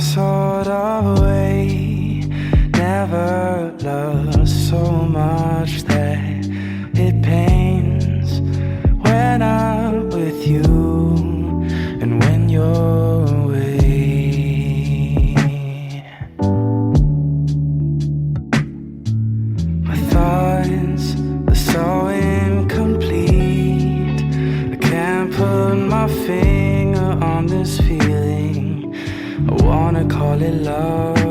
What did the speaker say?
sort of way. Never loved so much that it pains when I'm with you and when you're away. My thoughts are so incomplete. I can't put my finger on this feeling. I wanna call it love,